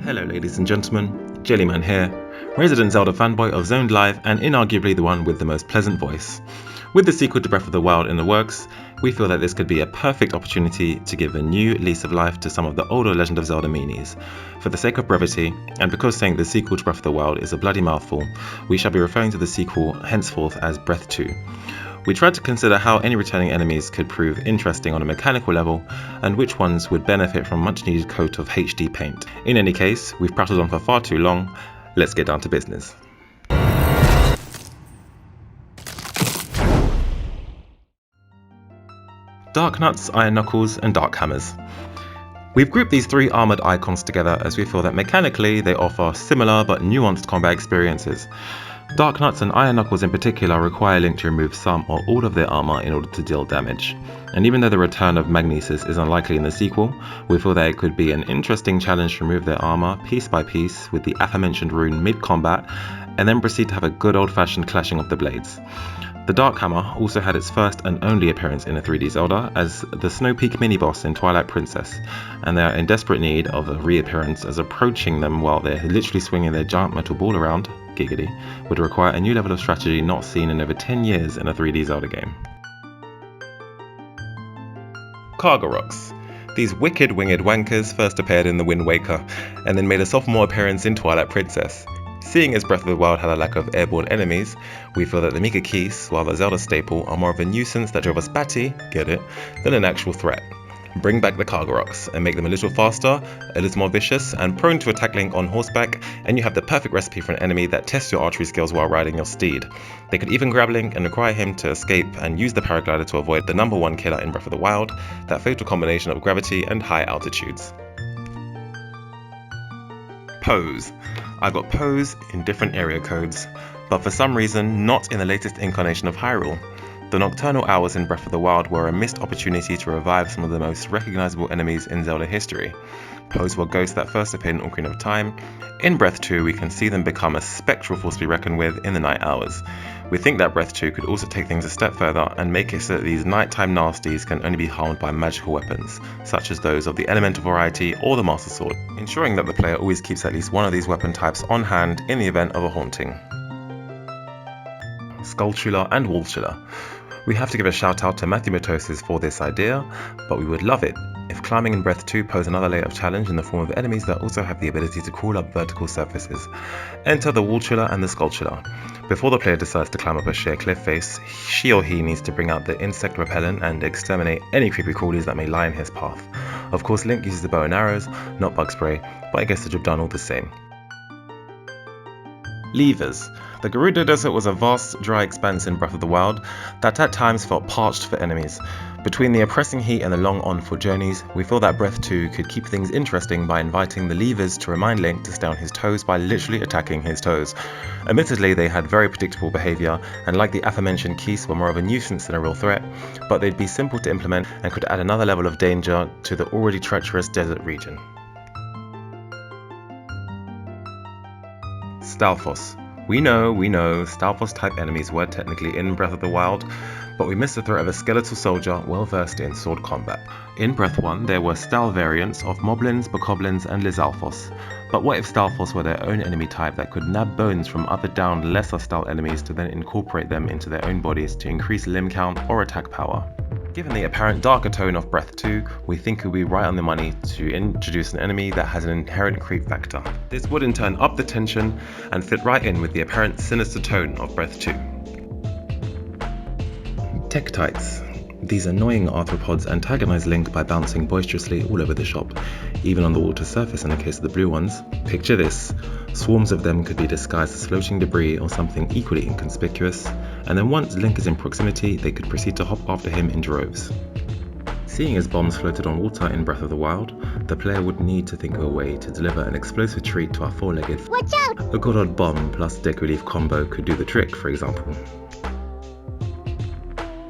Hello ladies and gentlemen, Jellyman here, resident Zelda fanboy of Zoned.Live and inarguably the one with the most pleasant voice. With the sequel to Breath of the Wild in the works, we feel that this could be a perfect opportunity to give a new lease of life to some of the older Legend of Zelda meanies. For the sake of brevity, and because saying the sequel to Breath of the Wild is a bloody mouthful, we shall be referring to the sequel henceforth as Breath 2. We tried to consider how any returning enemies could prove interesting on a mechanical level, and which ones would benefit from a much needed coat of HD paint. In any case, we've prattled on for far too long, let's get down to business. Dark Nuts, Iron Knuckles, and Dark Hammers. We've grouped these three armoured icons together as we feel that mechanically they offer similar but nuanced combat experiences. Dark Nuts and Iron Knuckles in particular require Link to remove some or all of their armour in order to deal damage. And even though the return of Magnesis is unlikely in the sequel, we feel that it could be an interesting challenge to remove their armour piece by piece with the aforementioned rune mid-combat, and then proceed to have a good old-fashioned clashing of the blades. The Dark Hammer also had its first and only appearance in a 3D Zelda as the Snow Peak mini-boss in Twilight Princess, and they are in desperate need of a reappearance as approaching them while they're literally swinging their giant metal ball around, giggity, would require a new level of strategy not seen in over 10 years in a 3D Zelda game. Cargo Rocks. These wicked winged wankers first appeared in The Wind Waker, and then made a sophomore appearance in Twilight Princess. Seeing as Breath of the Wild had a lack of airborne enemies, we feel that the Mika Keys, while the Zelda staple, are more of a nuisance that drove us batty, get it, than an actual threat. Bring back the Cargo Rocks and make them a little faster, a little more vicious, and prone to attack Link on horseback, and you have the perfect recipe for an enemy that tests your archery skills while riding your steed. They could even grab Link and require him to escape and use the paraglider to avoid the #1 killer in Breath of the Wild, that fatal combination of gravity and high altitudes. Pose. I got Pose in different area codes, but for some reason not in the latest incarnation of Hyrule. The nocturnal hours in Breath of the Wild were a missed opportunity to revive some of the most recognisable enemies in Zelda history. Pose were ghosts that first appeared in Ocarina of Time. In Breath 2 we can see them become a spectral force to be reckoned with in the night hours. We think that Breath 2 could also take things a step further and make it so that these nighttime nasties can only be harmed by magical weapons, such as those of the elemental variety or the Master Sword, ensuring that the player always keeps at least one of these weapon types on hand in the event of a haunting. Skulltula and Wolfshire. We have to give a shout out to Matthew Matosis for this idea, but we would love it if climbing in Breath 2 posed another layer of challenge in the form of enemies that also have the ability to crawl up vertical surfaces. Enter the Wolfshire and the Skulltula. Before the player decides to climb up a sheer cliff face, she or he needs to bring out the insect repellent and exterminate any creepy crawlies that may lie in his path. Of course, Link uses the bow and arrows, not bug spray, but it gets the job done all the same. Levers. The Gerudo Desert was a vast, dry expanse in Breath of the Wild that at times felt parched for enemies. Between the oppressing heat and the long on-foot journeys, we feel that Breath 2 could keep things interesting by inviting the Levers to remind Link to stay on his toes by literally attacking his toes. Admittedly, they had very predictable behaviour, and like the aforementioned Keys were more of a nuisance than a real threat, but they'd be simple to implement and could add another level of danger to the already treacherous desert region. Stalfos. We know, Stalfos type enemies were technically in Breath of the Wild, but we missed the threat of a Skeletal Soldier well versed in sword combat. In Breath 1 there were Stal variants of Moblins, Bokoblins and Lizalfos, but what if Stalfos were their own enemy type that could nab bones from other downed lesser Stal enemies to then incorporate them into their own bodies to increase limb count or attack power? Given the apparent darker tone of Breath 2, we think it would be right on the money to introduce an enemy that has an inherent creep factor. This would in turn up the tension and fit right in with the apparent sinister tone of Breath 2. Tektites. These annoying arthropods antagonize Link by bouncing boisterously all over the shop, even on the water surface in the case of the blue ones. Picture this, swarms of them could be disguised as floating debris or something equally inconspicuous, and then once Link is in proximity they could proceed to hop after him in droves. Seeing as bombs floated on water in Breath of the Wild, the player would need to think of a way to deliver an explosive treat to our four-legged. Watch out! A good old bomb plus Deku Leaf combo could do the trick, for example.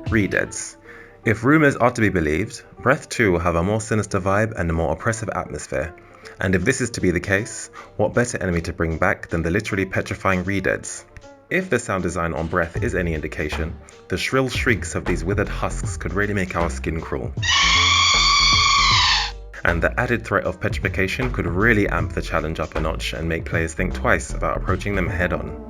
Redeads. If rumours are to be believed, Breath 2 will have a more sinister vibe and a more oppressive atmosphere. And if this is to be the case, what better enemy to bring back than the literally petrifying Redeads? If the sound design on Breath is any indication, the shrill shrieks of these withered husks could really make our skin crawl. and the added threat of petrification could really amp the challenge up a notch and make players think twice about approaching them head on.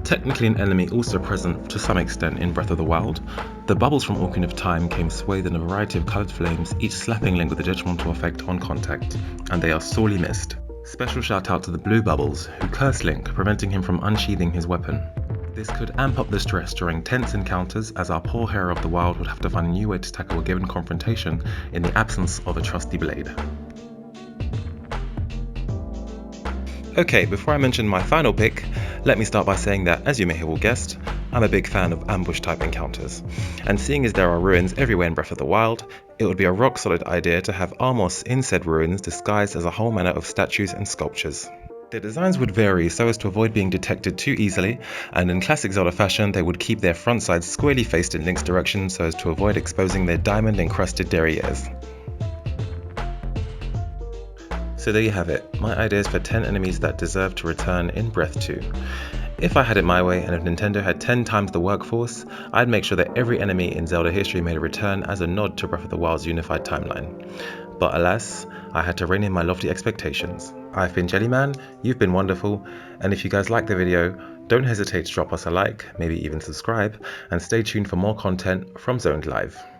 Technically an enemy also present to some extent in Breath of the Wild, the bubbles from Ocarina of Time came swathed in a variety of coloured flames, each slapping Link with a detrimental effect on contact, and they are sorely missed. Special shout out to the blue bubbles, who curse Link, preventing him from unsheathing his weapon. This could amp up the stress during tense encounters, as our poor hero of the wild would have to find a new way to tackle a given confrontation in the absence of a trusty blade. Okay, before I mention my final pick, let me start by saying that, as you may have all guessed, I'm a big fan of ambush type encounters, and seeing as there are ruins everywhere in Breath of the Wild, it would be a rock solid idea to have Amos in said ruins disguised as a whole manner of statues and sculptures. Their designs would vary so as to avoid being detected too easily, and in classic Zelda fashion they would keep their front sides squarely faced in Link's direction so as to avoid exposing their diamond encrusted derrieres. So there you have it, my ideas for 10 enemies that deserve to return in Breath 2. If I had it my way, and if Nintendo had 10 times the workforce, I'd make sure that every enemy in Zelda history made a return as a nod to Breath of the Wild's unified timeline. But alas, I had to rein in my lofty expectations. I've been Jellyman, you've been wonderful, and if you guys like the video, don't hesitate to drop us a like, maybe even subscribe, and stay tuned for more content from Zoned.Live.